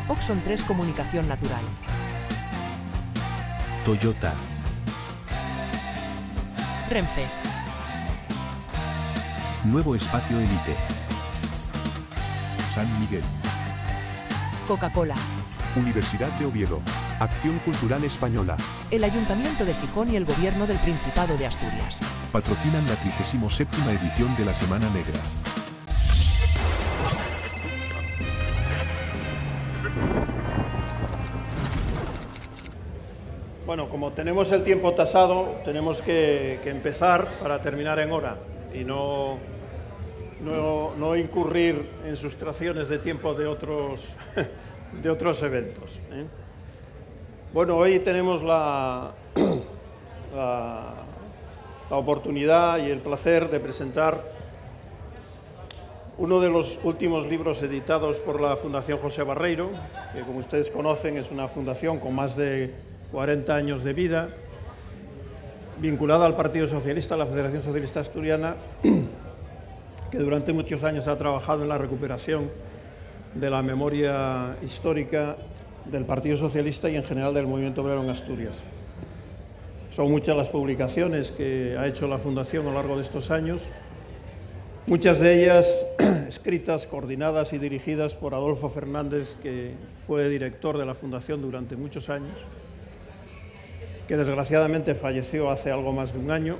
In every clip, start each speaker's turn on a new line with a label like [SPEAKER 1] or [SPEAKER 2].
[SPEAKER 1] Oxon 3 Comunicación Natural.
[SPEAKER 2] Toyota.
[SPEAKER 1] Renfe.
[SPEAKER 2] Nuevo Espacio Elite. San Miguel.
[SPEAKER 1] Coca-Cola.
[SPEAKER 3] Universidad de Oviedo. Acción Cultural Española.
[SPEAKER 1] El Ayuntamiento de Gijón y el Gobierno del Principado de Asturias.
[SPEAKER 2] Patrocinan la 37ª edición de la Semana Negra.
[SPEAKER 4] Bueno, como tenemos el tiempo tasado, tenemos que empezar para terminar en hora y no incurrir en sustracciones de tiempo de otros eventos, ¿eh? Bueno, hoy tenemos la oportunidad y el placer de presentar uno de los últimos libros editados por la Fundación José Barreiro, que como ustedes conocen es una fundación con más de 40 años de vida, vinculada al Partido Socialista, a la Federación Socialista Asturiana, que durante muchos años ha trabajado en la recuperación de la memoria histórica del Partido Socialista y en general del movimiento obrero en Asturias. Son muchas las publicaciones que ha hecho la Fundación a lo largo de estos años, muchas de ellas escritas, coordinadas y dirigidas por Adolfo Fernández, que fue director de la Fundación durante muchos años, que desgraciadamente falleció hace algo más de un año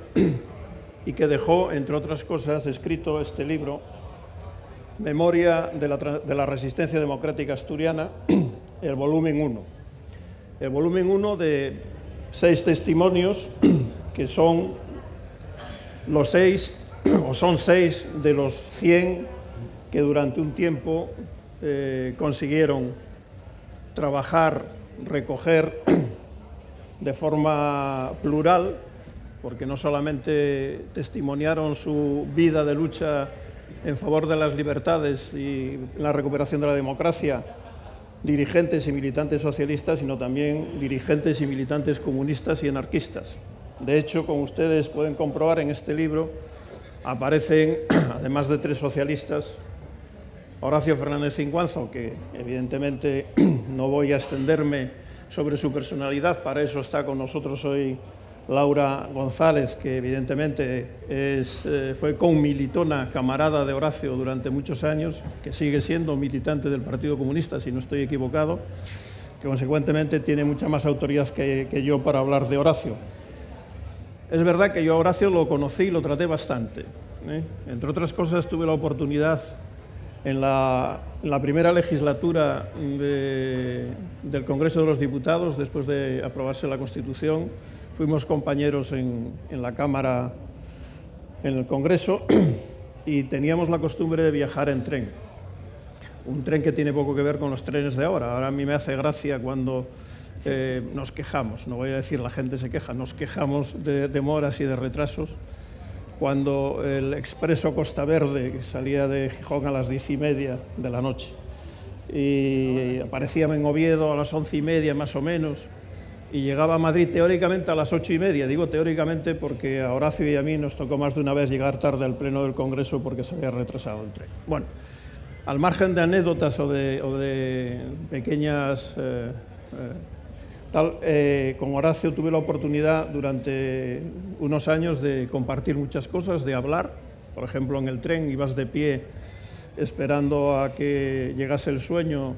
[SPEAKER 4] y que dejó, entre otras cosas, escrito este libro, Memoria de la Resistencia Democrática Asturiana, el volumen 1. El volumen 1 de 6 testimonios que son los 6 de los 100 que durante un tiempo consiguieron trabajar, recoger de forma plural, porque no solamente testimoniaron su vida de lucha en favor de las libertades y la recuperación de la democracia, dirigentes y militantes socialistas, sino también dirigentes y militantes comunistas y anarquistas. De hecho, como ustedes pueden comprobar en este libro, aparecen, además de 3 socialistas, Horacio Fernández Cincuanzo, que evidentemente no voy a extenderme sobre su personalidad, para eso está con nosotros hoy Laura González, que evidentemente fue conmilitona, camarada de Horacio durante muchos años, que sigue siendo militante del Partido Comunista, si no estoy equivocado, que consecuentemente tiene mucha más autoridad que yo para hablar de Horacio. Es verdad que yo a Horacio lo conocí y lo traté bastante, ¿eh? Entre otras cosas, tuve la oportunidad en la primera legislatura del Congreso de los Diputados, después de aprobarse la Constitución. Fuimos compañeros en la Cámara, en el Congreso, y teníamos la costumbre de viajar en tren. Un tren que tiene poco que ver con los trenes de ahora. Ahora a mí me hace gracia cuando nos quejamos, no voy a decir la gente se queja, nos quejamos de demoras y de retrasos, cuando el expreso Costa Verde, que salía de Gijón a las 10:30 de la noche, y aparecía en Oviedo a las 11:30 más o menos, y llegaba a Madrid teóricamente a las 8:30. Digo teóricamente porque a Horacio y a mí nos tocó más de una vez llegar tarde al pleno del Congreso porque se había retrasado el tren. Bueno, al margen de anécdotas o de pequeñas con Horacio tuve la oportunidad durante unos años de compartir muchas cosas, de hablar. Por ejemplo, en el tren ibas de pie esperando a que llegase el sueño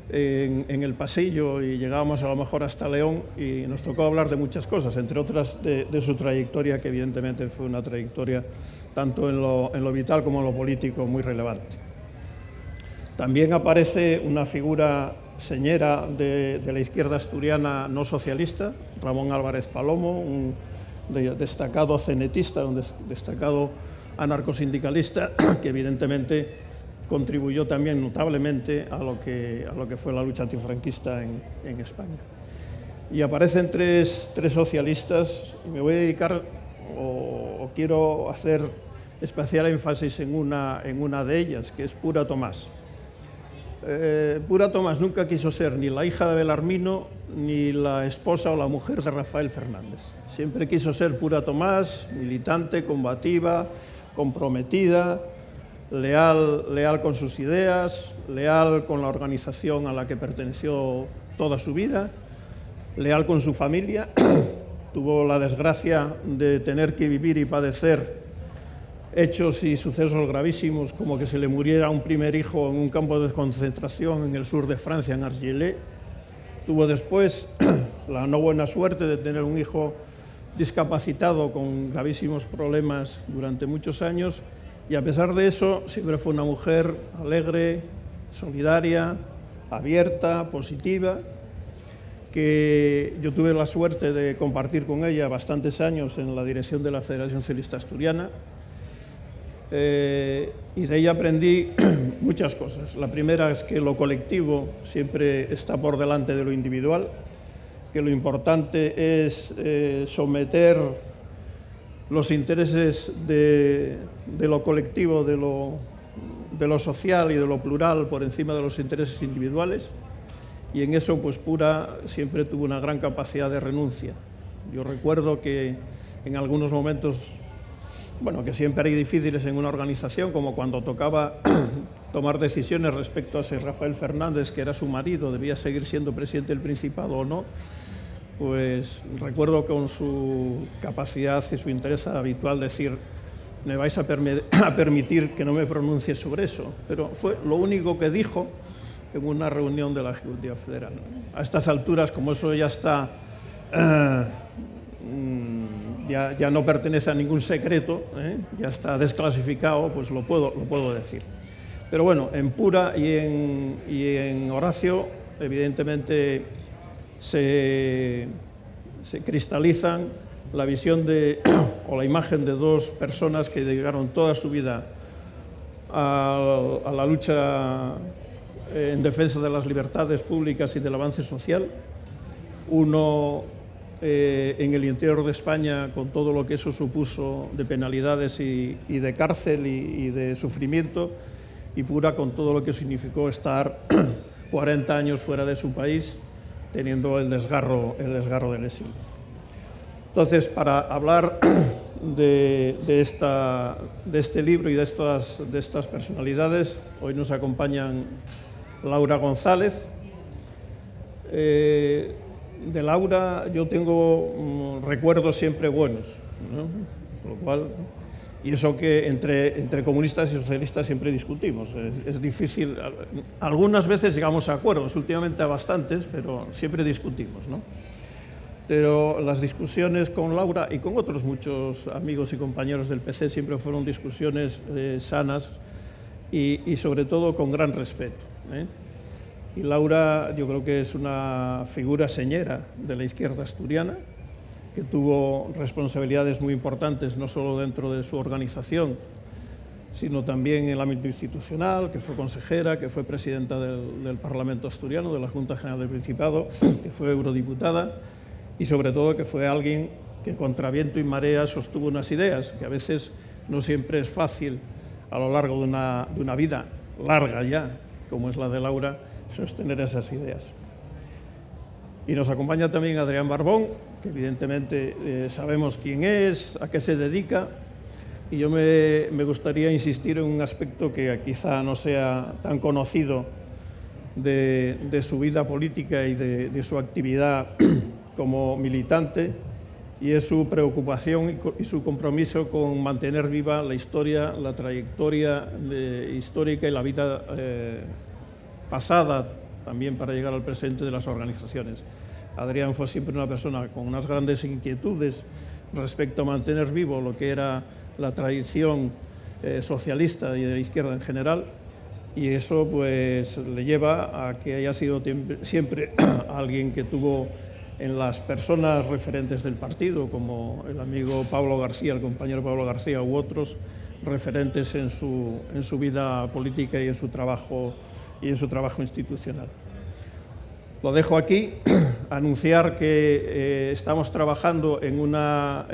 [SPEAKER 4] en el pasillo y llegábamos a lo mejor hasta León y nos tocó hablar de muchas cosas, entre otras de su trayectoria, que evidentemente fue una trayectoria tanto en lo vital como en lo político muy relevante. También aparece una figura señera de la izquierda asturiana no socialista, Ramón Álvarez Palomo, un destacado cenetista, un destacado anarcosindicalista que evidentemente contribuyó también notablemente a lo que fue la lucha antifranquista en España. Y aparecen tres socialistas, y me voy a dedicar, o quiero hacer especial énfasis en una de ellas, que es Pura Tomás. Pura Tomás nunca quiso ser ni la hija de Belarmino ni la esposa o la mujer de Rafael Fernández. Siempre quiso ser Pura Tomás, militante, combativa, comprometida, leal con sus ideas, leal con la organización a la que perteneció toda su vida, leal con su familia. Tuvo la desgracia de tener que vivir y padecer hechos y sucesos gravísimos, como que se le muriera un primer hijo en un campo de concentración en el sur de Francia, en Argelès. Tuvo después la no buena suerte de tener un hijo discapacitado con gravísimos problemas durante muchos años, y a pesar de eso siempre fue una mujer alegre, solidaria, abierta, positiva, que yo tuve la suerte de compartir con ella bastantes años en la dirección de la Federación Socialista Asturiana, y de ella aprendí muchas cosas. La primera es que lo colectivo siempre está por delante de lo individual, que lo importante es someter los intereses de lo colectivo, de lo social y de lo plural por encima de los intereses individuales. Y en eso, pues Pura siempre tuvo una gran capacidad de renuncia. Yo recuerdo que en algunos momentos, bueno, que siempre hay difíciles en una organización, como cuando tocaba tomar decisiones respecto a si Rafael Fernández, que era su marido, debía seguir siendo presidente del Principado o no, pues recuerdo con su capacidad y su interés habitual decir: me vais a permitir que no me pronuncie sobre eso. Pero fue lo único que dijo en una reunión de la Ejecutiva Federal. A estas alturas, como eso ya está, ya no pertenece a ningún secreto, ya está desclasificado, pues lo puedo decir. Pero bueno, en Pura y en Horacio, evidentemente, se cristalizan la visión o la imagen de dos personas que dedicaron toda su vida a la lucha en defensa de las libertades públicas y del avance social. Uno en el interior de España, con todo lo que eso supuso de penalidades y de cárcel y de sufrimiento, y Pura con todo lo que significó estar 40 años fuera de su país, teniendo el desgarro del exilio. Entonces, para hablar de este libro y de estas personalidades, hoy nos acompañan Laura González. De Laura yo tengo recuerdos siempre buenos, ¿no? Por lo cual, y eso que entre comunistas y socialistas siempre discutimos. Es difícil, algunas veces llegamos a acuerdos, últimamente a bastantes, pero siempre discutimos, ¿no? Pero las discusiones con Laura y con otros muchos amigos y compañeros del PC siempre fueron discusiones sanas y sobre todo con gran respeto, ¿eh? Y Laura, yo creo que es una figura señera de la izquierda asturiana, que tuvo responsabilidades muy importantes, no solo dentro de su organización, sino también en el ámbito institucional, que fue consejera, que fue presidenta del Parlamento asturiano, de la Junta General del Principado, que fue eurodiputada, y sobre todo que fue alguien que contra viento y marea sostuvo unas ideas, que a veces no siempre es fácil a lo largo de una vida larga ya, como es la de Laura, sostener esas ideas. Y nos acompaña también Adrián Barbón, que evidentemente sabemos quién es, a qué se dedica, y yo me gustaría insistir en un aspecto que quizá no sea tan conocido de su vida política y de su actividad como militante, y es su preocupación y su compromiso con mantener viva la historia, la trayectoria histórica y la vida pasada, también para llegar al presente, de las organizaciones. Adrián fue siempre una persona con unas grandes inquietudes respecto a mantener vivo lo que era la tradición socialista y de la izquierda en general, y eso pues le lleva a que haya sido siempre alguien que tuvo en las personas referentes del partido, como el amigo Pablo García, el compañero Pablo García, u otros referentes en su vida política y en su trabajo institucional. Lo dejo aquí, anunciar que estamos trabajando en una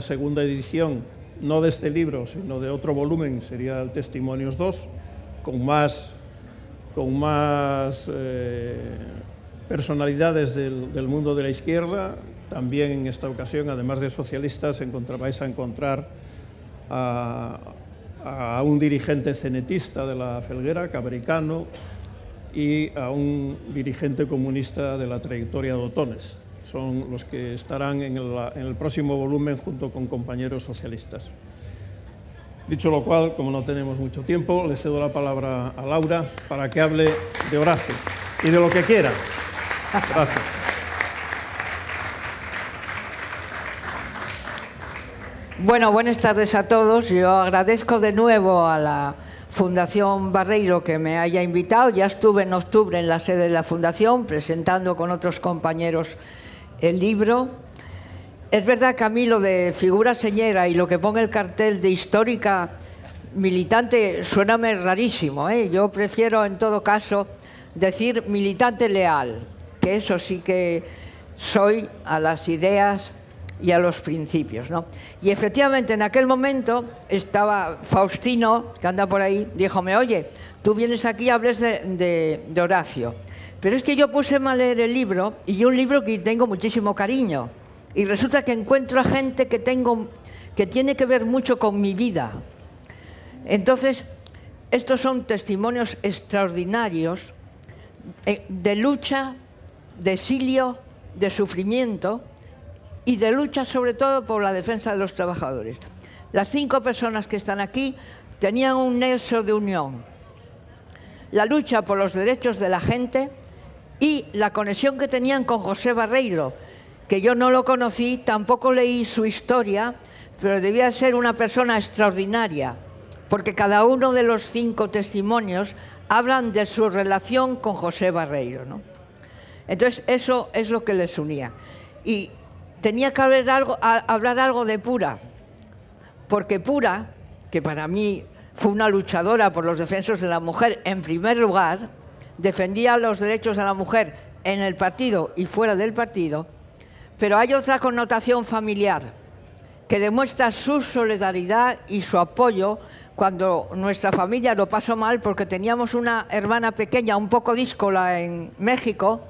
[SPEAKER 4] segunda edición, no de este libro, sino de otro volumen, sería el Testimonios 2, con más personalidades del mundo de la izquierda. También en esta ocasión, además de socialistas, vais a encontrar a a un dirigente cenetista de la Felguera, Cabricano, y a un dirigente comunista de la trayectoria de Otones. Son los que estarán en el próximo volumen junto con compañeros socialistas. Dicho lo cual, como no tenemos mucho tiempo, le cedo la palabra a Laura para que hable de Horacio y de lo que quiera. Gracias.
[SPEAKER 5] Bueno, buenas tardes a todos. Yo agradezco de nuevo a la Fundación Barreiro que me haya invitado. Ya estuve en octubre en la sede de la Fundación presentando con otros compañeros el libro. Es verdad que a mí lo de figura señera y lo que ponga el cartel de histórica militante suéname rarísimo, ¿eh? Yo prefiero en todo caso decir militante leal, que eso sí que soy a las ideas y a los principios, ¿no? Y efectivamente en aquel momento estaba Faustino, que anda por ahí, díjome, oye, tú vienes aquí y hables de Horacio. Pero es que yo puse a leer el libro, y un libro que tengo muchísimo cariño, y resulta que encuentro a gente que tiene que ver mucho con mi vida. Entonces, estos son testimonios extraordinarios de lucha, de exilio, de sufrimiento, y de lucha sobre todo por la defensa de los trabajadores. Las 5 personas que están aquí tenían un nexo de unión: la lucha por los derechos de la gente y la conexión que tenían con José Barreiro, que yo no lo conocí, tampoco leí su historia, pero debía ser una persona extraordinaria, porque cada uno de los 5 testimonios hablan de su relación con José Barreiro, ¿no? Entonces, eso es lo que les unía. Y tenía que hablar algo de Pura, porque Pura, que para mí fue una luchadora por los defensores de la mujer en primer lugar, defendía los derechos de la mujer en el partido y fuera del partido, pero hay otra connotación familiar que demuestra su solidaridad y su apoyo cuando nuestra familia lo pasó mal, porque teníamos una hermana pequeña, un poco díscola en México,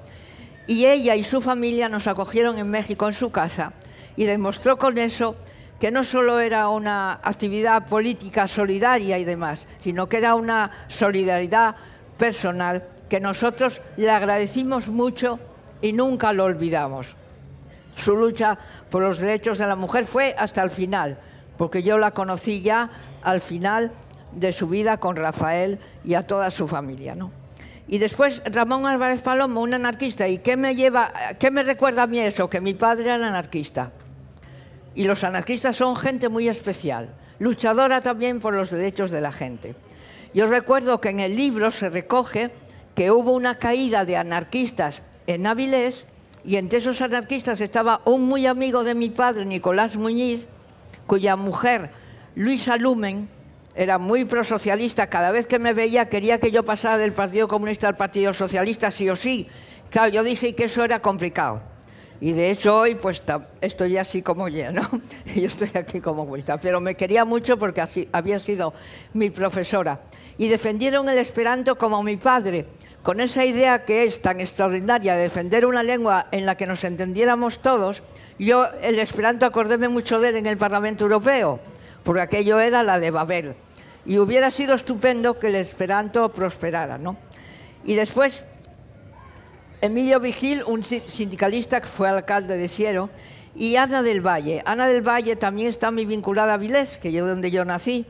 [SPEAKER 5] y ella y su familia nos acogieron en México, en su casa, y demostró con eso que no solo era una actividad política solidaria y demás, sino que era una solidaridad personal que nosotros le agradecimos mucho y nunca lo olvidamos. Su lucha por los derechos de la mujer fue hasta el final, porque yo la conocí ya al final de su vida con Rafael y a toda su familia, ¿no? Y después Ramón Álvarez Palomo, un anarquista. ¿Y qué me recuerda a mí eso? Que mi padre era anarquista. Y los anarquistas son gente muy especial, luchadora también por los derechos de la gente. Yo recuerdo que en el libro se recoge que hubo una caída de anarquistas en Avilés, y entre esos anarquistas estaba un muy amigo de mi padre, Nicolás Muñiz, cuya mujer, Luisa Lumen, era muy prosocialista. Cada vez que me veía quería que yo pasara del Partido Comunista al Partido Socialista, sí o sí. Claro, yo dije que eso era complicado. Y de hecho hoy pues estoy así como ya, ¿no? Yo estoy aquí como vuelta. Pero me quería mucho porque así había sido mi profesora. Y defendieron el esperanto como mi padre, con esa idea que es tan extraordinaria de defender una lengua en la que nos entendiéramos todos. Yo el esperanto acordéme mucho de él en el Parlamento Europeo, porque aquello era la de Babel. Y hubiera sido estupendo que el esperanto prosperara, ¿no? Y después, Emilio Vigil, un sindicalista que fue alcalde de Siero, y Ana del Valle. Ana del Valle también está muy vinculada a Avilés, que es donde yo nací,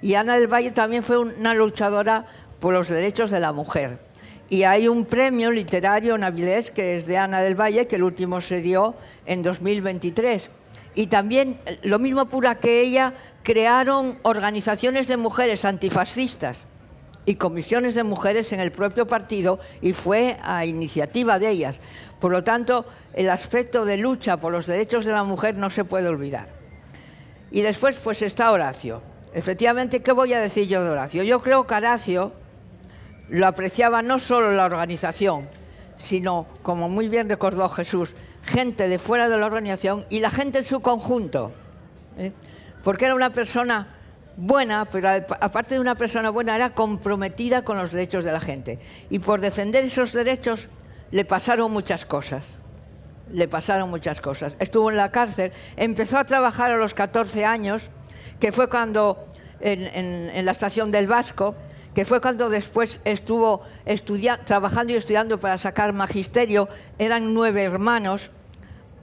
[SPEAKER 5] y Ana del Valle también fue una luchadora por los derechos de la mujer. Y hay un premio literario en Avilés que es de Ana del Valle, que el último se dio en 2023. Y también, lo mismo Pura que ella, crearon organizaciones de mujeres antifascistas y comisiones de mujeres en el propio partido, y fue a iniciativa de ellas. Por lo tanto, el aspecto de lucha por los derechos de la mujer no se puede olvidar. Y después pues está Horacio. Efectivamente, ¿qué voy a decir yo de Horacio? Yo creo que Horacio lo apreciaba no solo la organización, sino, como muy bien recordó Jesús, gente de fuera de la organización y la gente en su conjunto, ¿eh? Porque era una persona buena, pero aparte de una persona buena, era comprometida con los derechos de la gente. Y por defender esos derechos le pasaron muchas cosas. Le pasaron muchas cosas. Estuvo en la cárcel, empezó a trabajar a los 14 años, que fue cuando en la estación del Vasco, que fue cuando después estuvo trabajando y estudiando para sacar magisterio. Eran 9 hermanos,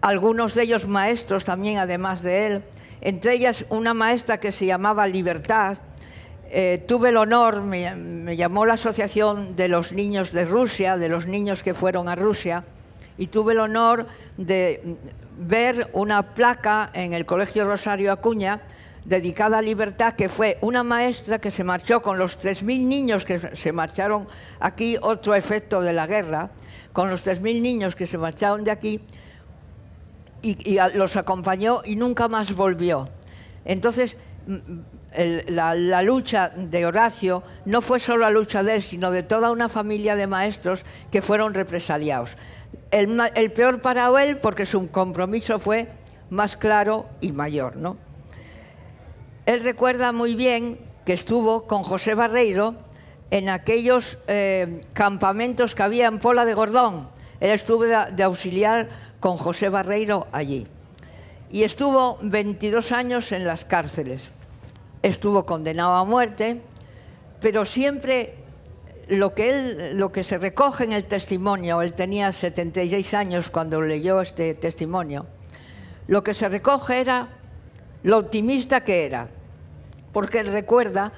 [SPEAKER 5] algunos de ellos maestros también, además de él, entre ellas una maestra que se llamaba Libertad. Tuve el honor, me llamó la Asociación de los Niños de Rusia, de los niños que fueron a Rusia, y tuve el honor de ver una placa en el Colegio Rosario Acuña dedicada a Libertad, que fue una maestra que se marchó con los 3.000 niños que se marcharon aquí, otro efecto de la guerra, con los 3.000 niños que se marcharon de aquí, y los acompañó y nunca más volvió. Entonces, la lucha de Horacio no fue solo la lucha de él, sino de toda una familia de maestros que fueron represaliados. El peor para él, porque su compromiso fue más claro y mayor, ¿no? Él recuerda muy bien que estuvo con José Barreiro en aquellos campamentos que había en Pola de Gordón. Él estuvo de auxiliar con José Barreiro allí. Y estuvo 22 años en las cárceles. Estuvo condenado a muerte, pero siempre lo que se recoge en el testimonio, él tenía 76 años cuando leyó este testimonio, lo que se recoge era lo optimista que era, porque él recuerda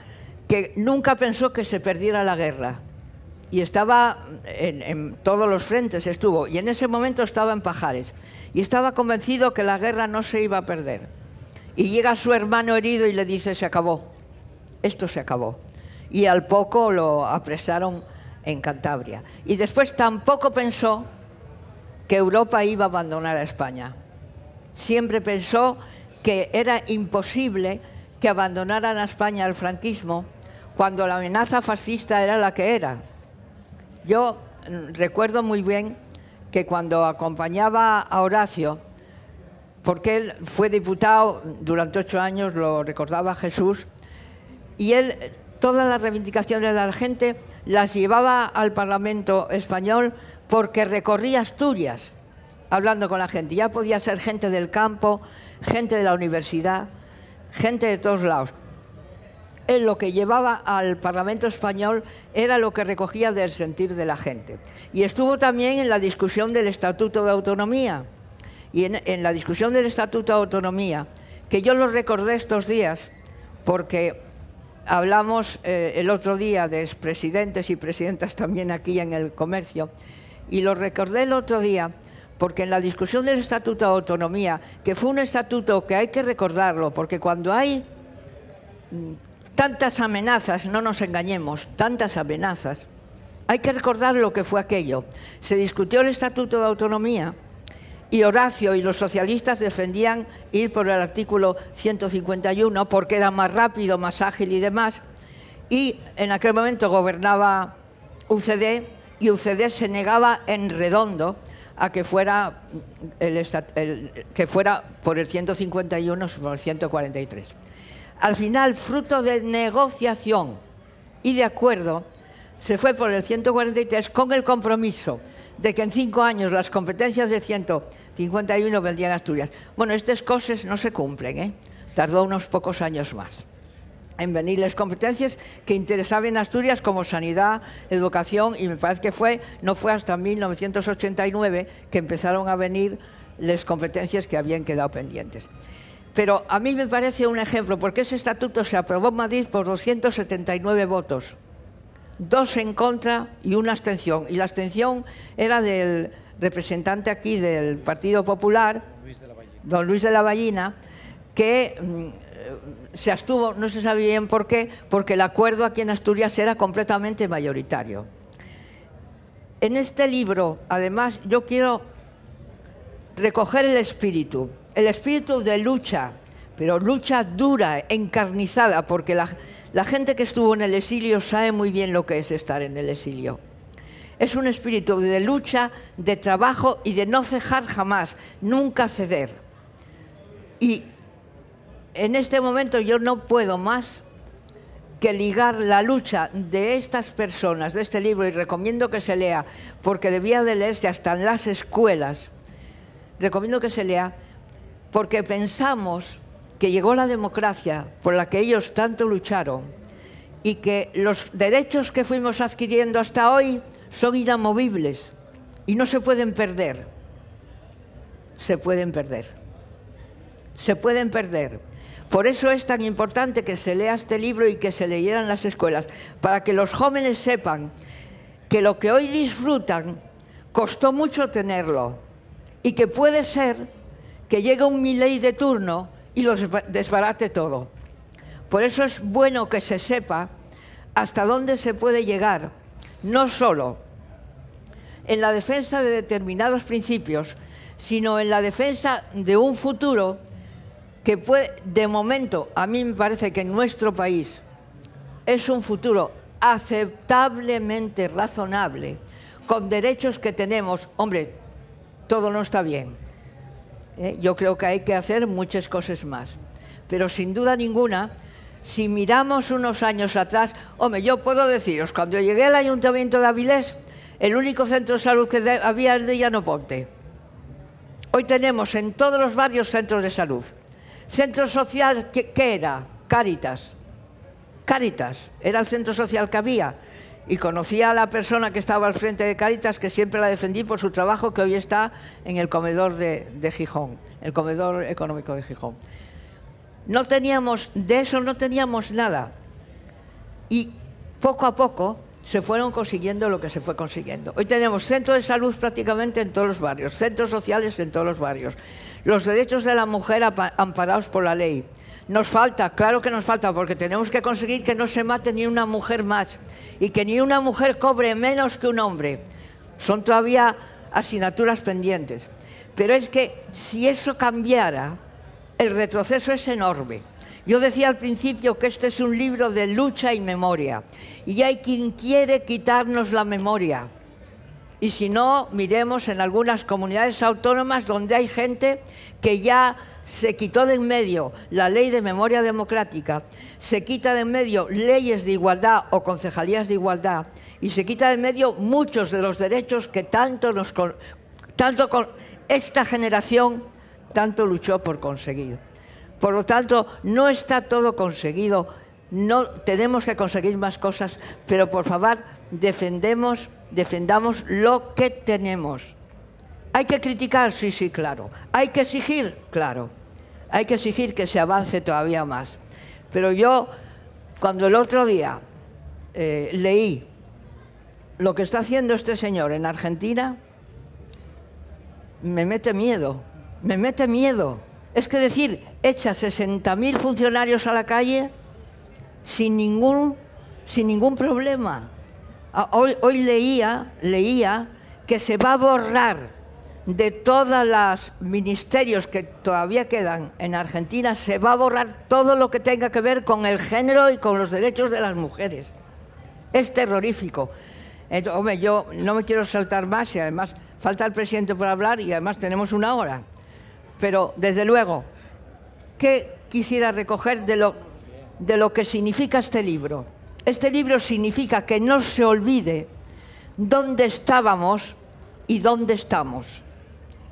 [SPEAKER 5] que nunca pensó que se perdiera la guerra, y estaba en todos los frentes, estuvo, y en ese momento estaba en Pajares, y estaba convencido que la guerra no se iba a perder. Y llega su hermano herido y le dice: se acabó, esto se acabó. Y al poco lo apresaron en Cantabria. Y después tampoco pensó que Europa iba a abandonar a España. Siempre pensó que era imposible que abandonaran a España al franquismo cuando la amenaza fascista era la que era. Yo recuerdo muy bien que cuando acompañaba a Horacio, porque él fue diputado durante 8 años, lo recordaba Jesús, y él todas las reivindicaciones de la gente las llevaba al Parlamento español porque recorría Asturias hablando con la gente. Ya podía ser gente del campo, gente de la universidad, gente de todos lados. Él lo que llevaba al Parlamento español era lo que recogía del sentir de la gente. Y estuvo también en la discusión del Estatuto de Autonomía. Y en la discusión del Estatuto de Autonomía, que yo lo recordé estos días, porque hablamos el otro día de expresidentes y presidentas también aquí en el Comercio, y lo recordé el otro día porque en la discusión del Estatuto de Autonomía, que fue un estatuto que hay que recordarlo, porque cuando hay tantas amenazas, no nos engañemos, tantas amenazas, hay que recordar lo que fue aquello. Se discutió el Estatuto de Autonomía y Horacio y los socialistas defendían ir por el artículo 151 porque era más rápido, más ágil y demás, y en aquel momento gobernaba UCD y UCD se negaba en redondo a que fuera, que fuera por el 151 sobre el 143. Al final, fruto de negociación y de acuerdo, se fue por el 143 con el compromiso de que en 5 años las competencias de 151 vendrían a Asturias. Bueno, estas cosas no se cumplen, ¿eh? Tardó unos pocos años más en venir las competencias que interesaban a Asturias, como sanidad, educación, y me parece que no fue hasta 1989 que empezaron a venir las competencias que habían quedado pendientes. Pero a mí me parece un ejemplo, porque ese estatuto se aprobó en Madrid por 279 votos, 2 en contra y 1 abstención. Y la abstención era del representante aquí del Partido Popular, don Luis de la Ballina, que se abstuvo, no se sabía bien por qué, porque el acuerdo aquí en Asturias era completamente mayoritario. En este libro, además, yo quiero recoger el espíritu de lucha, pero lucha dura, encarnizada, porque la gente que estuvo en el exilio sabe muy bien lo que es estar en el exilio. Es un espíritu de lucha, de trabajo y de no cejar jamás, nunca ceder. Y en este momento yo no puedo más que ligar la lucha de estas personas, de este libro, y recomiendo que se lea, porque debía de leerse hasta en las escuelas. Recomiendo que se lea, porque pensamos que llegó la democracia por la que ellos tanto lucharon y que los derechos que fuimos adquiriendo hasta hoy son inamovibles y no se pueden perder. Se pueden perder. Se pueden perder. Por eso es tan importante que se lea este libro y que se leyera en las escuelas, para que los jóvenes sepan que lo que hoy disfrutan costó mucho tenerlo y que puede ser que llegue un Milei de turno y lo desbarate todo. Por eso es bueno que se sepa hasta dónde se puede llegar, no solo en la defensa de determinados principios, sino en la defensa de un futuro que puede, de momento, a mí me parece que en nuestro país es un futuro aceptablemente razonable, con derechos que tenemos. Hombre, todo no está bien. Yo creo que hay que hacer muchas cosas más. Pero sin duda ninguna, si miramos unos años atrás, hombre, yo puedo deciros, cuando llegué al Ayuntamiento de Avilés, el único centro de salud que había era de Llanoponte. Hoy tenemos en todos los barrios centros de salud. Centro social, ¿qué era? Cáritas. Cáritas, era el centro social que había. Y conocía a la persona que estaba al frente de Cáritas, que siempre la defendí por su trabajo, que hoy está en el comedor de Gijón, el comedor económico de Gijón. No teníamos, de eso no teníamos nada. Y poco a poco se fueron consiguiendo lo que se fue consiguiendo. Hoy tenemos centros de salud prácticamente en todos los barrios, centros sociales en todos los barrios. Los derechos de la mujer amparados por la ley. Nos falta, claro que nos falta, porque tenemos que conseguir que no se mate ni una mujer más y que ni una mujer cobre menos que un hombre. Son todavía asignaturas pendientes. Pero es que si eso cambiara, el retroceso es enorme. Yo decía al principio que este es un libro de lucha y memoria. Y hay quien quiere quitarnos la memoria. Y si no, miremos en algunas comunidades autónomas donde hay gente que ya se quitó de en medio la ley de memoria democrática, se quita de en medio leyes de igualdad o concejalías de igualdad y se quita de en medio muchos de los derechos que tanto con esta generación tanto luchó por conseguir. Por lo tanto, no está todo conseguido, no tenemos que conseguir más cosas, pero por favor, defendamos lo que tenemos. Hay que criticar, sí, sí, claro. Hay que exigir, claro. Hay que exigir que se avance todavía más. Pero yo, cuando el otro día leí lo que está haciendo este señor en Argentina, me mete miedo, me mete miedo. Es que decir, echa 60.000 funcionarios a la calle sin ningún problema. Hoy leía que se va a borrar de todos los ministerios que todavía quedan en Argentina, se va a borrar todo lo que tenga que ver con el género y con los derechos de las mujeres. Es terrorífico. Entonces, hombre, yo no me quiero saltar más y además falta el presidente por hablar y además tenemos una hora. Pero, desde luego, ¿qué quisiera recoger de lo que significa este libro? Este libro significa que no se olvide dónde estábamos y dónde estamos.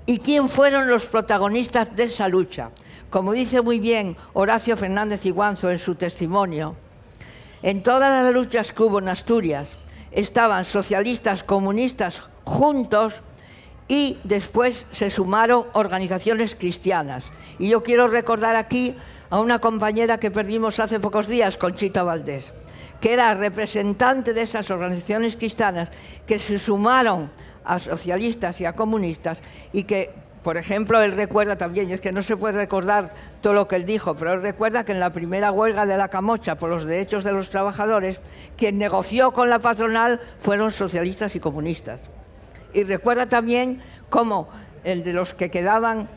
[SPEAKER 5] Y quién fueron los protagonistas de esa lucha. Como dice muy bien Horacio Fernández Iguanzo en su testimonio, en todas las luchas que hubo en Asturias estaban socialistas, comunistas juntos y después se sumaron organizaciones cristianas. Y yo quiero recordar aquí a una compañera que perdimos hace pocos días, Conchita Valdés, que era representante de esas organizaciones cristianas que se sumaron a socialistas y a comunistas y que, por ejemplo, él recuerda también, y es que no se puede recordar todo lo que él dijo, pero él recuerda que en la primera huelga de la Camocha por los derechos de los trabajadores, quien negoció con la patronal fueron socialistas y comunistas. Y recuerda también cómo el de los que quedaban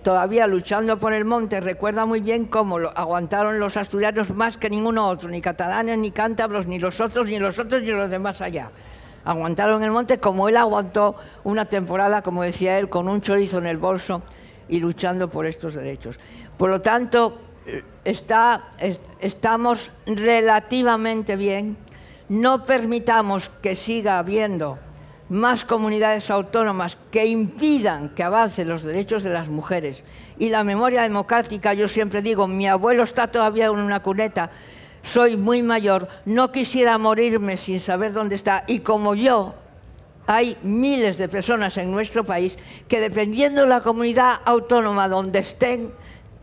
[SPEAKER 5] todavía luchando por el monte, recuerda muy bien cómo aguantaron los asturianos más que ninguno otro, ni catalanes, ni cántabros, ni los otros, ni los demás allá. Aguantaron el monte como él aguantó una temporada, como decía él, con un chorizo en el bolso y luchando por estos derechos. Por lo tanto, estamos relativamente bien. No permitamos que siga habiendo más comunidades autónomas que impidan que avancen los derechos de las mujeres. Y la memoria democrática, yo siempre digo, mi abuelo está todavía en una cuneta, soy muy mayor, no quisiera morirme sin saber dónde está. Y como yo, hay miles de personas en nuestro país que, dependiendo de la comunidad autónoma donde estén,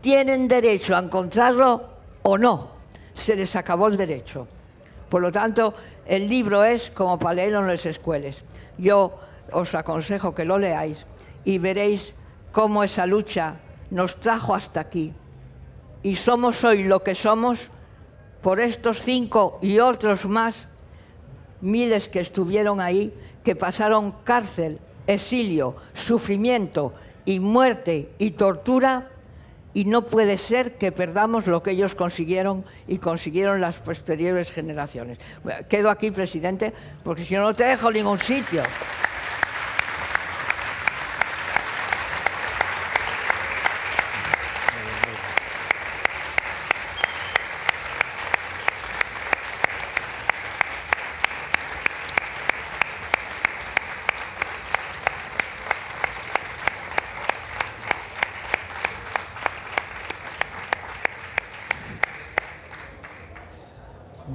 [SPEAKER 5] tienen derecho a encontrarlo o no. Se les acabó el derecho. Por lo tanto, el libro es como para leerlo en las escuelas. Yo os aconsejo que lo leáis y veréis cómo esa lucha nos trajo hasta aquí. Y somos hoy lo que somos por estos 5 y otros más, miles que estuvieron ahí, que pasaron cárcel, exilio, sufrimiento y muerte y tortura, y no puede ser que perdamos lo que ellos consiguieron y consiguieron las posteriores generaciones. Bueno, quedo aquí, presidente, porque si no, no te dejo en ningún sitio.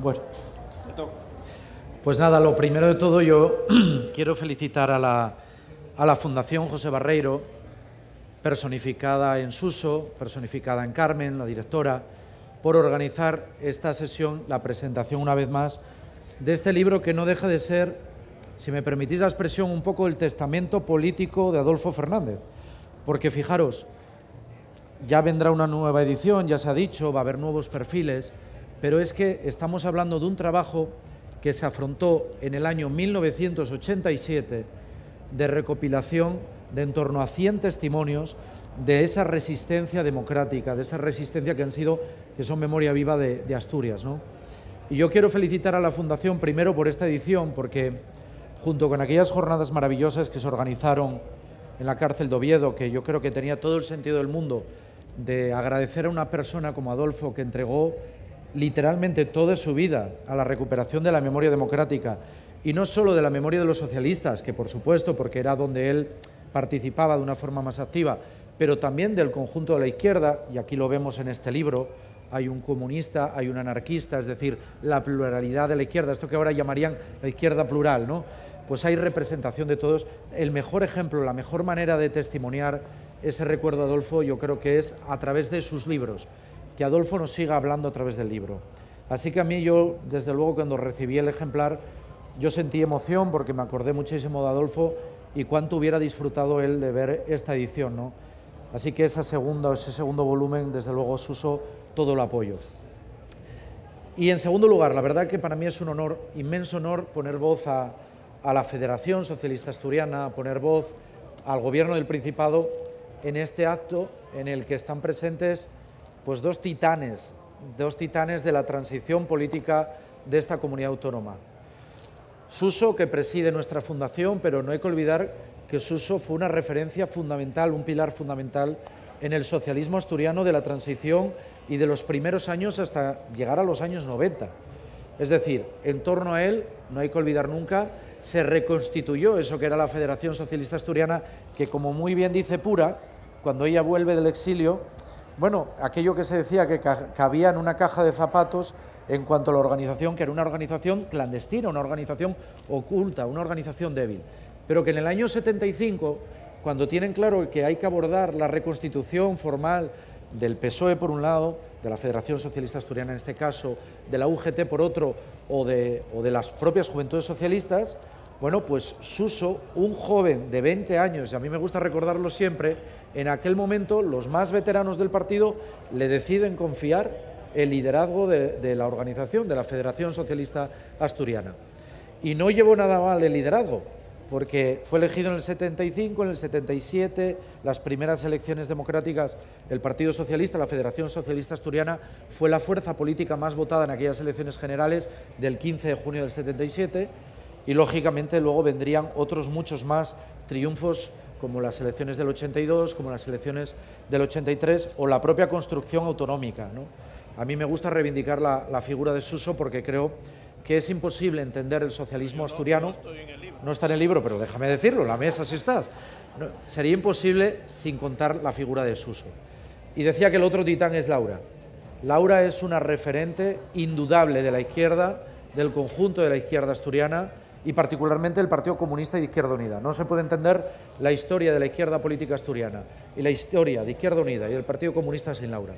[SPEAKER 6] Bueno, pues nada, lo primero de todo yo quiero felicitar a la Fundación José Barreiro, personificada en Suso, personificada en Carmen, la directora, por organizar esta sesión, la presentación una vez más, de este libro que no deja de ser, si me permitís la expresión, un poco el testamento político de Adolfo Fernández. Porque fijaros, ya vendrá una nueva edición, ya se ha dicho, va a haber nuevos perfiles, pero es que estamos hablando de un trabajo que se afrontó en el año 1987 de recopilación de en torno a 100 testimonios de esa resistencia democrática, de esa resistencia que son memoria viva de Asturias, ¿no? Y yo quiero felicitar a la Fundación primero por esta edición, porque junto con aquellas jornadas maravillosas que se organizaron en la cárcel de Oviedo, que yo creo que tenía todo el sentido del mundo de agradecer a una persona como Adolfo, que entregó literalmente toda su vida a la recuperación de la memoria democrática, y no solo de la memoria de los socialistas, que por supuesto, porque era donde él participaba de una forma más activa, pero también del conjunto de la izquierda, y aquí lo vemos en este libro, hay un comunista, hay un anarquista, es decir, la pluralidad de la izquierda, esto que ahora llamarían la izquierda plural, ¿no? Pues hay representación de todos. El mejor ejemplo, la mejor manera de testimoniar ese recuerdo a Adolfo, yo creo que es a través de sus libros, que Adolfo nos siga hablando a través del libro. Así que a mí, yo, desde luego, cuando recibí el ejemplar, yo sentí emoción porque me acordé muchísimo de Adolfo y cuánto hubiera disfrutado él de ver esta edición, ¿no? Así que ese segundo volumen, desde luego, Suso, todo el apoyo. Y en segundo lugar, la verdad que para mí es un honor, inmenso honor, poner voz a la Federación Socialista Asturiana, poner voz al Gobierno del Principado en este acto en el que están presentes pues dos titanes de la transición política de esta comunidad autónoma. Suso, que preside nuestra fundación, pero no hay que olvidar que Suso fue una referencia fundamental, un pilar fundamental en el socialismo asturiano de la transición y de los primeros años hasta llegar a los años 90. Es decir, en torno a él, no hay que olvidar nunca, se reconstituyó eso que era la Federación Socialista Asturiana, que, como muy bien dice Pura, cuando ella vuelve del exilio, bueno, aquello que se decía que cabía en una caja de zapatos en cuanto a la organización, que era una organización clandestina, una organización oculta, una organización débil, pero que en el año 75, cuando tienen claro que hay que abordar la reconstitución formal del PSOE por un lado, de la Federación Socialista Asturiana en este caso, de la UGT por otro, o de las propias Juventudes Socialistas, bueno, pues Suso, un joven de 20 años, y a mí me gusta recordarlo siempre, en aquel momento los más veteranos del partido le deciden confiar el liderazgo de la organización, de la Federación Socialista Asturiana. Y no llevó nada mal el liderazgo, porque fue elegido en el 75, en el 77, las primeras elecciones democráticas, el Partido Socialista, la Federación Socialista Asturiana, fue la fuerza política más votada en aquellas elecciones generales del 15 de junio del 77, y lógicamente luego vendrían otros muchos más triunfos, como las elecciones del 82, como las elecciones del 83 o la propia construcción autonómica, ¿no? A mí me gusta reivindicar la figura de Suso porque creo que es imposible entender el socialismo asturiano.
[SPEAKER 4] Yo no estoy en el libro.
[SPEAKER 6] no está en el libro, pero déjame decirlo, la mesa sí está. No, sería imposible sin contar la figura de Suso. Y decía que el otro titán es Laura. Laura es una referente indudable de la izquierda, del conjunto de la izquierda asturiana y particularmente del Partido Comunista y de Izquierda Unida. No se puede entender la historia de la izquierda política asturiana y la historia de Izquierda Unida y del Partido Comunista sin Laura.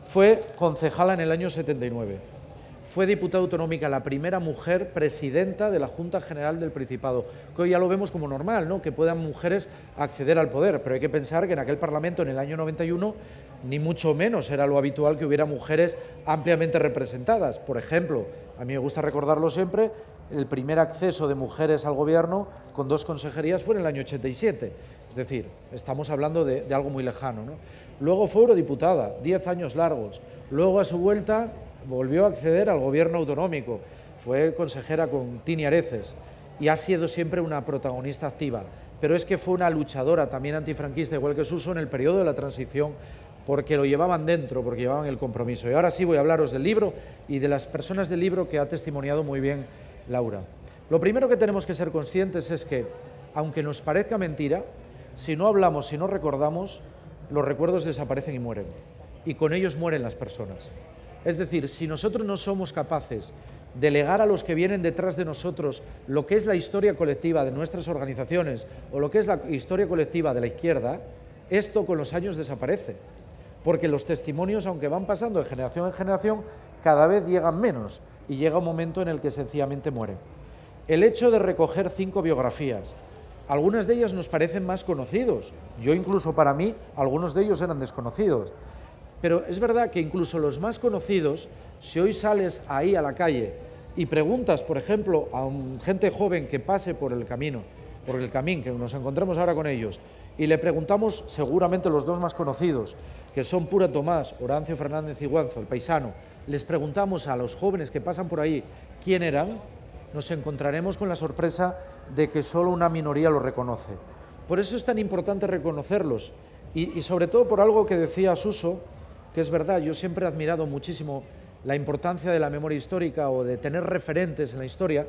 [SPEAKER 6] Fue concejala en el año 79. Fue diputada autonómica, la primera mujer presidenta de la Junta General del Principado, que hoy ya lo vemos como normal, ¿no?, que puedan mujeres acceder al poder, pero hay que pensar que en aquel Parlamento, en el año 91, ni mucho menos era lo habitual que hubiera mujeres ampliamente representadas. Por ejemplo, a mí me gusta recordarlo siempre, el primer acceso de mujeres al gobierno con 2 consejerías fue en el año 87, es decir, estamos hablando de algo muy lejano, ¿no? Luego fue eurodiputada, 10 años largos, luego a su vuelta volvió a acceder al gobierno autonómico, fue consejera con Tini Areces y ha sido siempre una protagonista activa, pero es que fue una luchadora también antifranquista, igual que Suso, en el periodo de la transición, porque lo llevaban dentro, porque llevaban el compromiso. Y ahora sí voy a hablaros del libro y de las personas del libro que ha testimoniado muy bien Laura. Lo primero que tenemos que ser conscientes es que, aunque nos parezca mentira, si no hablamos, si no recordamos, los recuerdos desaparecen y mueren, y con ellos mueren las personas. Es decir, si nosotros no somos capaces de legar a los que vienen detrás de nosotros lo que es la historia colectiva de nuestras organizaciones o lo que es la historia colectiva de la izquierda, esto con los años desaparece, porque los testimonios, aunque van pasando de generación en generación, cada vez llegan menos y llega un momento en el que sencillamente mueren. El hecho de recoger 5 biografías, algunas de ellas nos parecen más conocidos, yo incluso para mí algunos de ellos eran desconocidos, pero es verdad que incluso los más conocidos, si hoy sales ahí a la calle y preguntas, por ejemplo, a gente joven que pase por el camino, que nos encontremos ahora con ellos, y le preguntamos seguramente los 2 más conocidos, que son Pura Tomás, Horancio Fernández Iguanzo, el paisano, les preguntamos a los jóvenes que pasan por ahí quién eran, nos encontraremos con la sorpresa de que solo una minoría lo reconoce. Por eso es tan importante reconocerlos, y sobre todo por algo que decía Suso, que es verdad, yo siempre he admirado muchísimo la importancia de la memoria histórica o de tener referentes en la historia.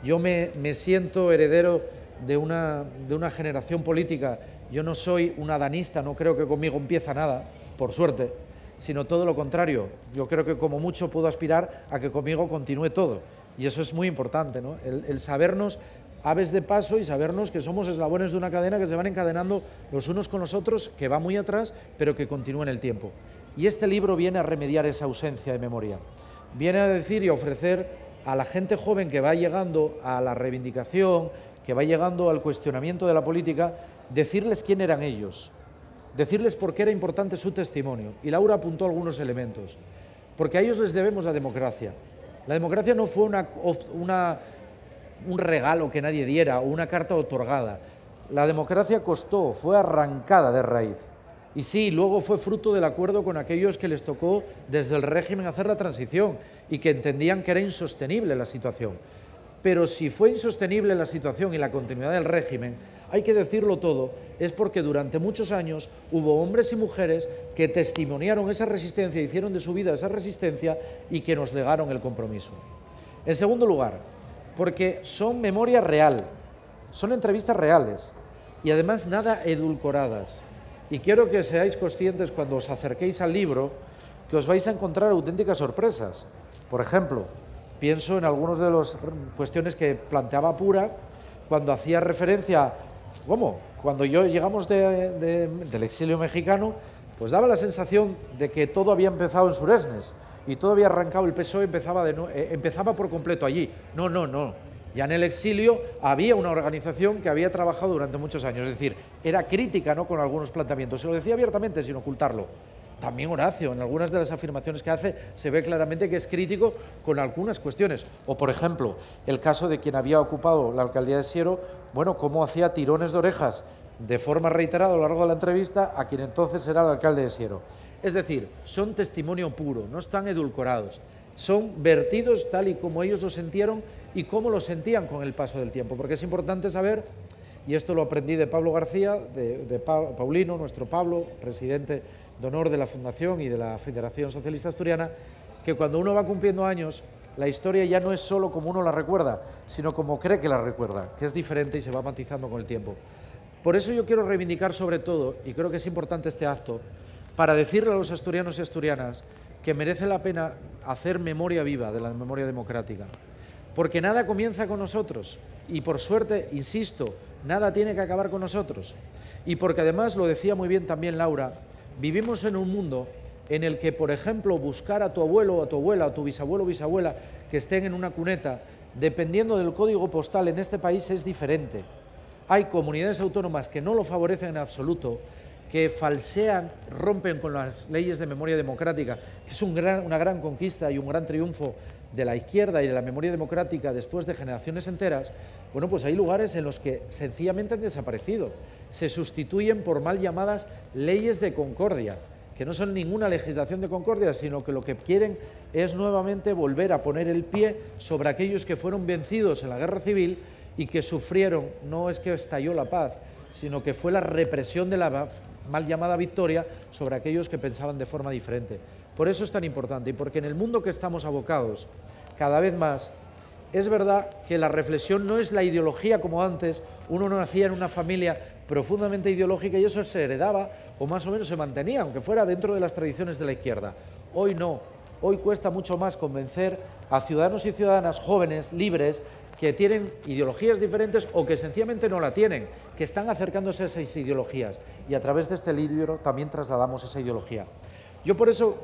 [SPEAKER 6] Yo me siento heredero de una generación política. Yo no soy un adanista, no creo que conmigo empieza nada, por suerte, sino todo lo contrario. Yo creo que como mucho puedo aspirar a que conmigo continúe todo, y eso es muy importante, ¿no? El sabernos aves de paso y sabernos que somos eslabones de una cadena que se van encadenando los unos con los otros, que va muy atrás, pero que continúa en el tiempo. Y este libro viene a remediar esa ausencia de memoria. Viene a decir y a ofrecer a la gente joven que va llegando a la reivindicación, que va llegando al cuestionamiento de la política, decirles quién eran ellos, decirles por qué era importante su testimonio. Y Laura apuntó algunos elementos, porque a ellos les debemos la democracia. La democracia no fue un regalo que nadie diera o una carta otorgada. La democracia costó, fue arrancada de raíz. Y sí, luego fue fruto del acuerdo con aquellos que les tocó desde el régimen hacer la transición y que entendían que era insostenible la situación. Pero si fue insostenible la situación y la continuidad del régimen, hay que decirlo todo, es porque durante muchos años hubo hombres y mujeres que testimoniaron esa resistencia, hicieron de su vida esa resistencia y que nos legaron el compromiso. En segundo lugar, porque son memoria real, son entrevistas reales y además nada edulcoradas. Y quiero que seáis conscientes cuando os acerquéis al libro que os vais a encontrar auténticas sorpresas. Por ejemplo, pienso en algunas de las cuestiones que planteaba Pura cuando hacía referencia, cuando llegamos del exilio mexicano, pues daba la sensación de que todo había empezado en Suresnes y todo había arrancado, el PSOE empezaba por completo allí. No. Ya en el exilio había una organización que había trabajado durante muchos años, es decir, era crítica, ¿no?, con algunos planteamientos. Se lo decía abiertamente sin ocultarlo. También Horacio, en algunas de las afirmaciones que hace, se ve claramente que es crítico con algunas cuestiones. O, por ejemplo, el caso de quien había ocupado la alcaldía de Siero, cómo hacía tirones de orejas de forma reiterada a lo largo de la entrevista a quien entonces era el alcalde de Siero. Es decir, son testimonio puro, no están edulcorados, son vertidos tal y como ellos lo sintieron y cómo lo sentían con el paso del tiempo, porque es importante saber, y esto lo aprendí de Pablo García, de Paulino, nuestro Pablo, presidente de honor de la Fundación y de la Federación Socialista Asturiana, que cuando uno va cumpliendo años la historia ya no es solo como uno la recuerda, sino como cree que la recuerda, que es diferente y se va matizando con el tiempo. Por eso yo quiero reivindicar sobre todo, y creo que es importante este acto, para decirle a los asturianos y asturianas que merece la pena hacer memoria viva de la memoria democrática. Porque nada comienza con nosotros y por suerte, insisto, nada tiene que acabar con nosotros. Y porque además, lo decía muy bien también Laura, vivimos en un mundo en el que, por ejemplo, buscar a tu abuelo o a tu abuela o a tu bisabuelo o bisabuela que estén en una cuneta, dependiendo del código postal en este país es diferente. Hay comunidades autónomas que no lo favorecen en absoluto, que falsean, rompen con las leyes de memoria democrática, que es una gran conquista y un gran triunfo de la izquierda y de la memoria democrática después de generaciones enteras. Bueno, pues hay lugares en los que sencillamente han desaparecido, se sustituyen por mal llamadas leyes de concordia, que no son ninguna legislación de concordia, sino que lo que quieren es nuevamente volver a poner el pie sobre aquellos que fueron vencidos en la guerra civil y que sufrieron, no es que estalló la paz, sino que fue la represión de la mal llamada victoria sobre aquellos que pensaban de forma diferente. Por eso es tan importante y porque en el mundo que estamos abocados, cada vez más, es verdad que la reflexión no es la ideología como antes, uno nacía en una familia profundamente ideológica y eso se heredaba o más o menos se mantenía, aunque fuera dentro de las tradiciones de la izquierda. Hoy no, hoy cuesta mucho más convencer a ciudadanos y ciudadanas jóvenes, libres, que tienen ideologías diferentes o que sencillamente no la tienen, que están acercándose a esas ideologías y a través de este libro también trasladamos esa ideología. Yo por eso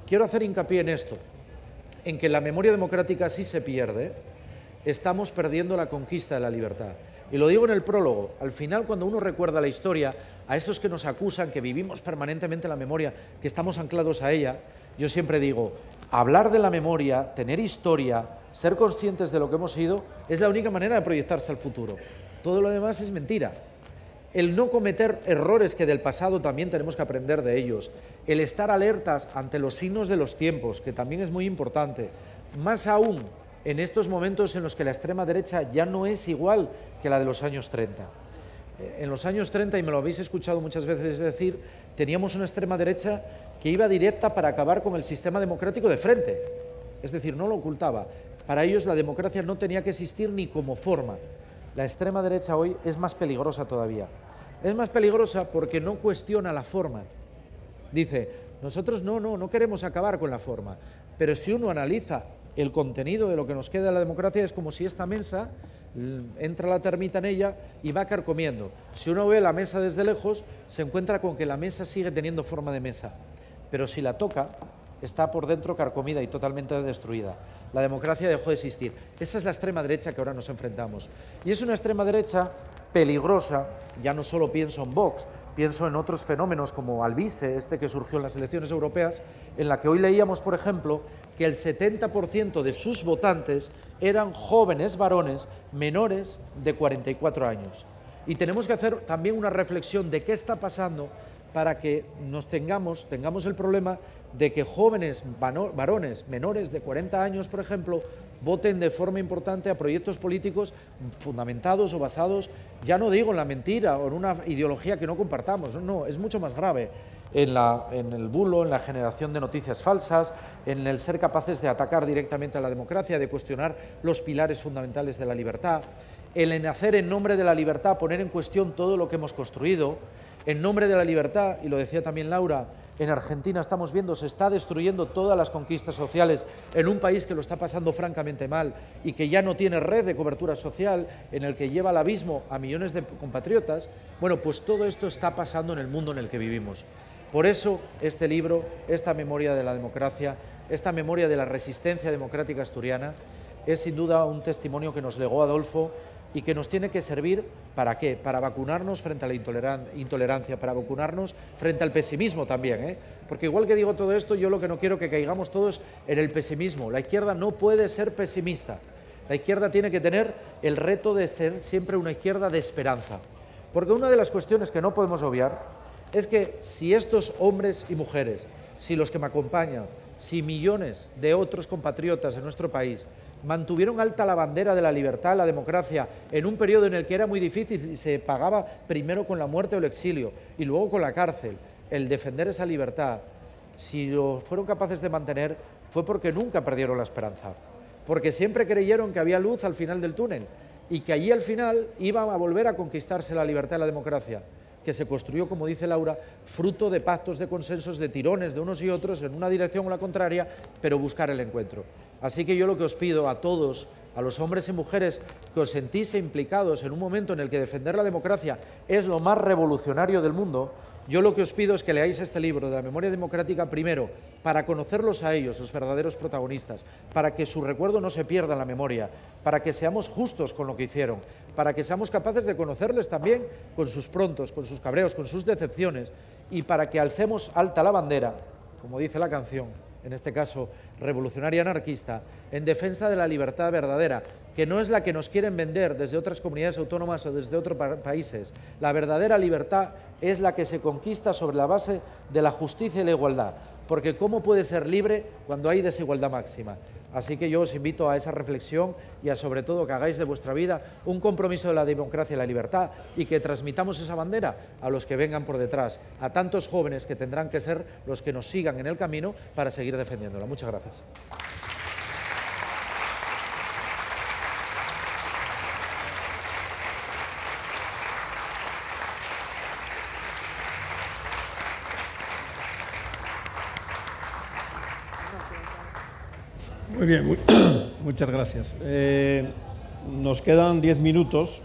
[SPEAKER 6] quiero hacer hincapié en esto, en que la memoria democrática sí se pierde, estamos perdiendo la conquista de la libertad. Y lo digo en el prólogo, al final cuando uno recuerda la historia, a esos que nos acusan, que vivimos permanentemente la memoria, que estamos anclados a ella, yo siempre digo, hablar de la memoria, tener historia, ser conscientes de lo que hemos sido, es la única manera de proyectarse al futuro. Todo lo demás es mentira. El no cometer errores que del pasado también tenemos que aprender de ellos, el estar alertas ante los signos de los tiempos, que también es muy importante, más aún en estos momentos en los que la extrema derecha ya no es igual que la de los años 30. En los años 30, y me lo habéis escuchado muchas veces decir, teníamos una extrema derecha que iba directa para acabar con el sistema democrático de frente, es decir, no lo ocultaba. Para ellos la democracia no tenía que existir ni como forma. La extrema derecha hoy es más peligrosa todavía. Es más peligrosa porque no cuestiona la forma. Dice, nosotros no queremos acabar con la forma, pero si uno analiza el contenido de lo que nos queda de la democracia es como si esta mesa, entra la termita en ella y va carcomiendo. Si uno ve la mesa desde lejos, se encuentra con que la mesa sigue teniendo forma de mesa, pero si la toca, está por dentro carcomida y totalmente destruida. La democracia dejó de existir. Esa es la extrema derecha que ahora nos enfrentamos. Y es una extrema derecha peligrosa, ya no solo pienso en Vox, pienso en otros fenómenos como Alvise, este que surgió en las elecciones europeas, en la que hoy leíamos, por ejemplo, que el 70% de sus votantes eran jóvenes varones menores de 44 años. Y tenemos que hacer también una reflexión de qué está pasando para que tengamos el problema de que jóvenes varones menores de 40 años, por ejemplo, voten de forma importante a proyectos políticos fundamentados o basados, ya no digo en la mentira o en una ideología que no compartamos, no, es mucho más grave, en el bulo, en la generación de noticias falsas, en el ser capaces de atacar directamente a la democracia, de cuestionar los pilares fundamentales de la libertad, en hacer en nombre de la libertad, poner en cuestión todo lo que hemos construido, en nombre de la libertad, y lo decía también Laura, en Argentina estamos viendo, se está destruyendo todas las conquistas sociales en un país que lo está pasando francamente mal y que ya no tiene red de cobertura social, en el que lleva al abismo a millones de compatriotas. Bueno, pues todo esto está pasando en el mundo en el que vivimos. Por eso este libro, esta memoria de la democracia, esta memoria de la resistencia democrática asturiana, es sin duda un testimonio que nos legó Adolfo y que nos tiene que servir, ¿para qué? Para vacunarnos frente a la intolerancia, para vacunarnos frente al pesimismo también, porque igual que digo todo esto, yo lo que no quiero que caigamos todos en el pesimismo. La izquierda no puede ser pesimista, la izquierda tiene que tener el reto de ser siempre una izquierda de esperanza, porque una de las cuestiones que no podemos obviar es que si estos hombres y mujeres, si los que me acompañan, si millones de otros compatriotas en nuestro país mantuvieron alta la bandera de la libertad, la democracia, en un periodo en el que era muy difícil y se pagaba primero con la muerte o el exilio y luego con la cárcel, el defender esa libertad, si lo fueron capaces de mantener fue porque nunca perdieron la esperanza. porque siempre creyeron que había luz al final del túnel y que allí al final iba a volver a conquistarse la libertad y la democracia, que se construyó, como dice Laura, fruto de pactos, de consensos, de tirones de unos y otros en una dirección o la contraria, pero buscar el encuentro. Así que yo lo que os pido a todos, a los hombres y mujeres que os sentís implicados en un momento en el que defender la democracia es lo más revolucionario del mundo, yo lo que os pido es que leáis este libro de la memoria democrática primero, para conocerlos a ellos, los verdaderos protagonistas, para que su recuerdo no se pierda en la memoria, para que seamos justos con lo que hicieron, para que seamos capaces de conocerles también con sus prontos, con sus cabreos, con sus decepciones, y para que alcemos alta la bandera, como dice la canción, en este caso revolucionaria anarquista, en defensa de la libertad verdadera, que no es la que nos quieren vender desde otras comunidades autónomas o desde otros países. La verdadera libertad es la que se conquista sobre la base de la justicia y la igualdad, porque ¿cómo puede ser libre cuando hay desigualdad máxima? Así que yo os invito a esa reflexión y a, sobre todo, que hagáis de vuestra vida un compromiso de la democracia y la libertad y que transmitamos esa bandera a los que vengan por detrás, a tantos jóvenes que tendrán que ser los que nos sigan en el camino para seguir defendiéndola. Muchas gracias.
[SPEAKER 4] Muy bien, muchas gracias. Nos quedan 10 minutos.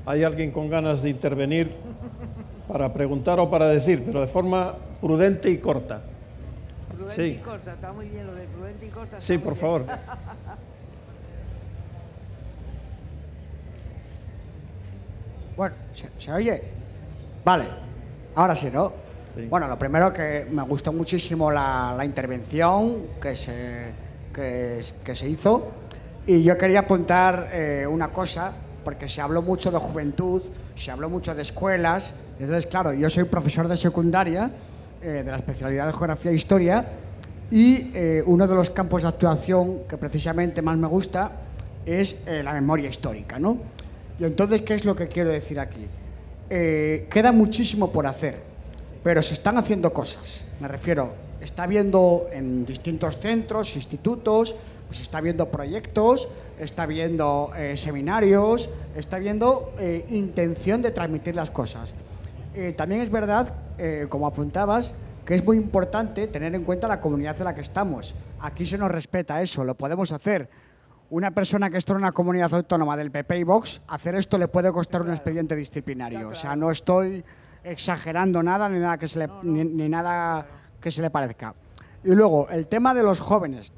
[SPEAKER 4] ¿Hay alguien con ganas de intervenir para preguntar o para decir, pero de forma prudente y corta?
[SPEAKER 5] Prudente
[SPEAKER 4] Sí.
[SPEAKER 5] y corta, está muy bien lo de prudente y corta.
[SPEAKER 4] Sí, por favor.
[SPEAKER 7] Bueno, ¿se oye? Vale, ahora sí, ¿no?
[SPEAKER 4] Sí.
[SPEAKER 7] Bueno, lo primero que me gustó muchísimo la intervención que se hizo, y yo quería apuntar una cosa, porque se habló mucho de juventud, se habló mucho de escuelas. Entonces, claro, yo soy profesor de secundaria de la especialidad de Geografía e Historia, y uno de los campos de actuación que precisamente más me gusta es la memoria histórica, ¿no? Y entonces, ¿qué es lo que quiero decir aquí? Queda muchísimo por hacer, pero se están haciendo cosas. Me refiero, está habiendo en distintos centros, institutos, pues está habiendo proyectos, está habiendo seminarios, está habiendo intención de transmitir las cosas. También es verdad, como apuntabas, que es muy importante tener en cuenta la comunidad en la que estamos. Aquí se nos respeta eso, lo podemos hacer. Una persona que está en una comunidad autónoma del PP y Vox, hacer esto le puede costar un expediente disciplinario. O sea, no estoy exagerando nada ni nada que se le, ni nada que se le parezca. Y luego, el tema de los jóvenes.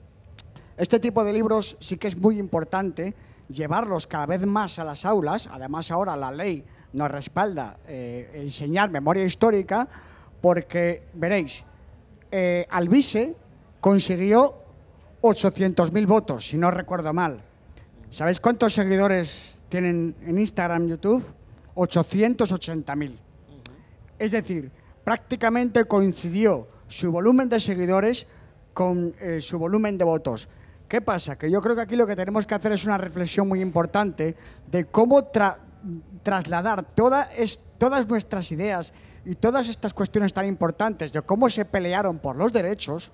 [SPEAKER 7] Este tipo de libros sí que es muy importante llevarlos cada vez más a las aulas. Además, ahora la ley nos respalda enseñar memoria histórica, porque, veréis, Alvise consiguió 800.000 votos, si no recuerdo mal. ¿Sabéis cuántos seguidores tienen en Instagram, YouTube? 880.000. Es decir, prácticamente coincidió su volumen de seguidores con su volumen de votos. ¿Qué pasa? Que yo creo que aquí lo que tenemos que hacer es una reflexión muy importante de cómo trasladar todas nuestras ideas y todas estas cuestiones tan importantes de cómo se pelearon por los derechos,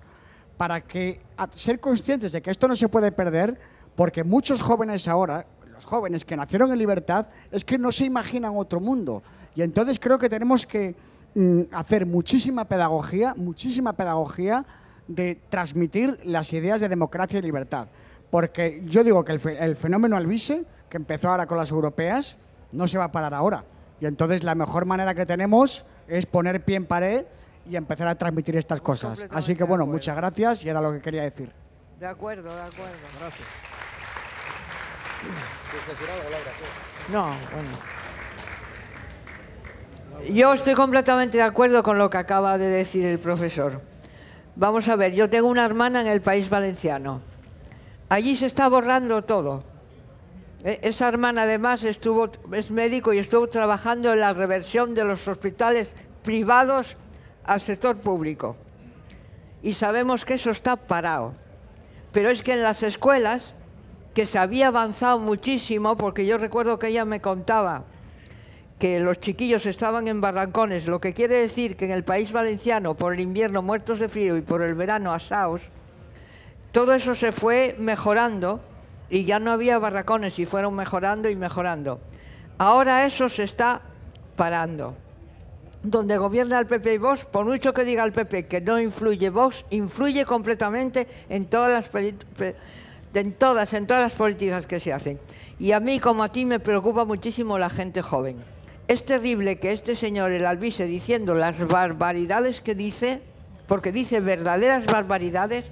[SPEAKER 7] para que ser conscientes de que esto no se puede perder, porque muchos jóvenes ahora, los jóvenes que nacieron en libertad, es que no se imaginan otro mundo. Y entonces creo que tenemos que hacer muchísima pedagogía de transmitir las ideas de democracia y libertad. Porque yo digo que el fenómeno Alvise, que empezó ahora con las europeas, no se va a parar ahora. Y entonces la mejor manera que tenemos es poner pie en pared y empezar a transmitir estas cosas. Así que bueno, muchas gracias, y era lo que quería decir.
[SPEAKER 5] De acuerdo, de acuerdo.
[SPEAKER 4] Gracias.
[SPEAKER 5] No, bueno. Yo estoy completamente de acuerdo con lo que acaba de decir el profesor. Vamos a ver, yo tengo una hermana en el País Valenciano. Allí se está borrando todo. Esa hermana además es médico y estuvo trabajando en la reversión de los hospitales privados al sector público. Y sabemos que eso está parado. Pero es que en las escuelas, que se había avanzado muchísimo, porque yo recuerdo que ella me contaba que los chiquillos estaban en barrancones, lo que quiere decir que en el País Valenciano, por el invierno muertos de frío y por el verano asaos, todo eso se fue mejorando y ya no había barracones y fueron mejorando y mejorando. Ahora eso se está parando. Donde gobierna el PP y Vox, por mucho que diga el PP que no influye, Vox influye completamente en todas las políticas que se hacen. Y a mí, como a ti, me preocupa muchísimo la gente joven. Es terrible que este señor, el Albise, diciendo las barbaridades que dice, porque dice verdaderas barbaridades,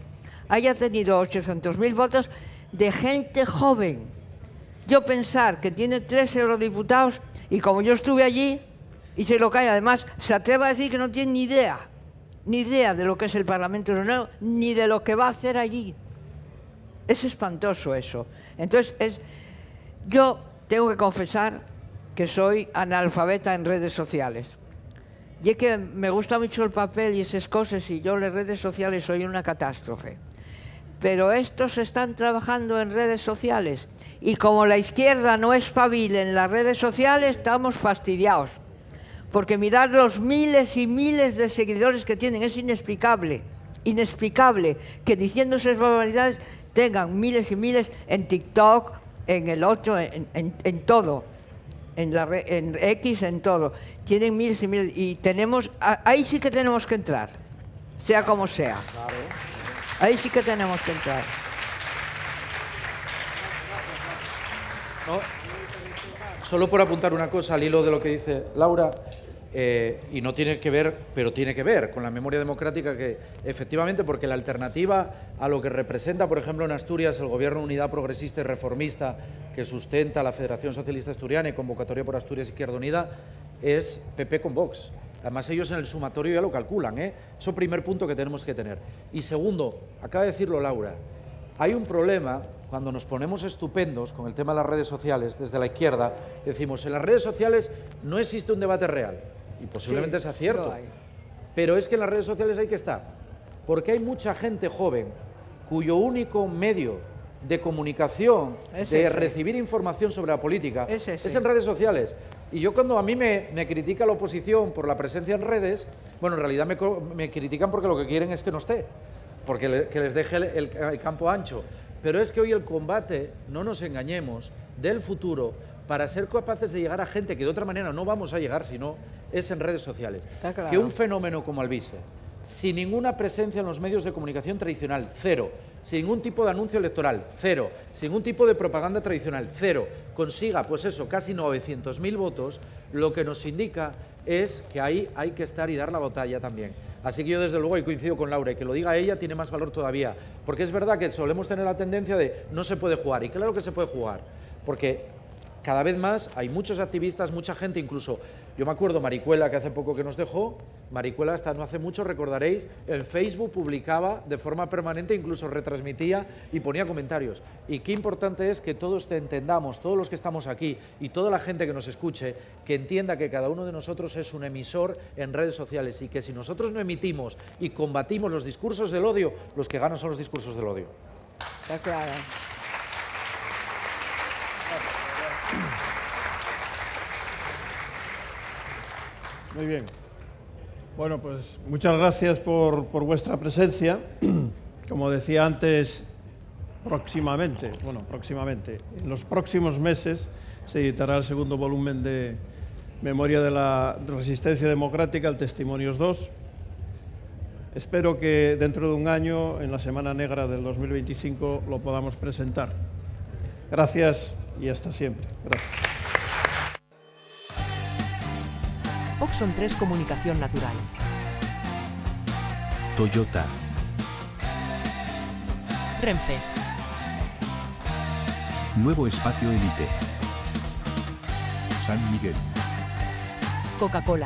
[SPEAKER 5] haya tenido 800.000 votos de gente joven. Yo pensar que tiene 3 eurodiputados y como yo estuve allí, y se lo cae, además, se atreve a decir que no tiene ni idea de lo que es el Parlamento Europeo, ni de lo que va a hacer allí. Es espantoso eso. Entonces, yo tengo que confesar que soy analfabeta en redes sociales. Y es que me gusta mucho el papel y esas cosas, y yo en las redes sociales soy una catástrofe. Pero estos están trabajando en redes sociales, y como la izquierda no espabila en las redes sociales, estamos fastidiados. Porque mirar los miles y miles de seguidores que tienen es inexplicable, que diciendo esas barbaridades tengan miles y miles en TikTok, en el otro, en todo, en X, en todo. Tienen miles y miles y ahí sí que tenemos que entrar, sea como sea. Ahí sí que tenemos que entrar.
[SPEAKER 6] No, solo por apuntar una cosa al hilo de lo que dice Laura. Y no tiene que ver, pero tiene que ver con la memoria democrática, que efectivamente, porque la alternativa a lo que representa, por ejemplo, en Asturias, el Gobierno de Unidad Progresista y Reformista que sustenta la Federación Socialista Asturiana y Convocatoria por Asturias Izquierda Unida, es PP con Vox. Además, ellos en el sumatorio ya lo calculan, ¿eh? Eso primer punto que tenemos que tener. Y segundo, acaba de decirlo Laura, hay un problema cuando nos ponemos estupendos con el tema de las redes sociales, desde la izquierda, decimos, en las redes sociales no existe un debate real. Y posiblemente sea cierto, pero es que en las redes sociales hay que estar, porque hay mucha gente joven cuyo único medio de comunicación, de recibir información sobre la política, es en redes sociales. Y yo cuando a mí me critica la oposición por la presencia en redes, bueno, en realidad me critican porque lo que quieren es que no esté, porque que les deje el campo ancho. Pero es que hoy el combate, no nos engañemos, del futuro, para ser capaces de llegar a gente que de otra manera no vamos a llegar, sino es en redes sociales. Claro. Que un fenómeno como Albise, sin ninguna presencia en los medios de comunicación tradicional, cero, sin ningún tipo de anuncio electoral, cero, sin ningún tipo de propaganda tradicional, cero, consiga, pues eso, casi 900.000 votos, lo que nos indica es que ahí hay que estar y dar la batalla también. Así que yo desde luego, y coincido con Laura, y que lo diga ella tiene más valor todavía, porque es verdad que solemos tener la tendencia de no se puede jugar, y claro que se puede jugar, porque cada vez más hay muchos activistas, mucha gente, incluso, yo me acuerdo Maricuela, que hace poco que nos dejó, Maricuela hasta no hace mucho, recordaréis, en Facebook publicaba de forma permanente, incluso retransmitía y ponía comentarios. Y qué importante es que todos te entendamos, todos los que estamos aquí y toda la gente que nos escuche, que entienda que cada uno de nosotros es un emisor en redes sociales y que si nosotros no emitimos y combatimos los discursos del odio, los que ganan son los discursos del odio.
[SPEAKER 5] Está claro.
[SPEAKER 4] Muy bien. Bueno, pues muchas gracias por vuestra presencia. Como decía antes, próximamente, en los próximos meses se editará el segundo volumen de Memoria de la Resistencia Democrática, el Testimonios 2. Espero que dentro de un año, en la Semana Negra del 2025, lo podamos presentar. Gracias y hasta siempre. Gracias.
[SPEAKER 1] Oxon 3 Comunicación Natural.
[SPEAKER 2] Toyota.
[SPEAKER 1] Renfe.
[SPEAKER 2] Nuevo Espacio Elite. San Miguel.
[SPEAKER 1] Coca-Cola.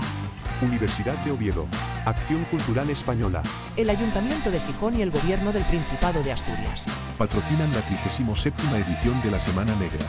[SPEAKER 3] Universidad de Oviedo. Acción Cultural Española.
[SPEAKER 1] El Ayuntamiento de Gijón y el Gobierno del Principado de Asturias.
[SPEAKER 2] Patrocinan la 37ª edición de la Semana Negra.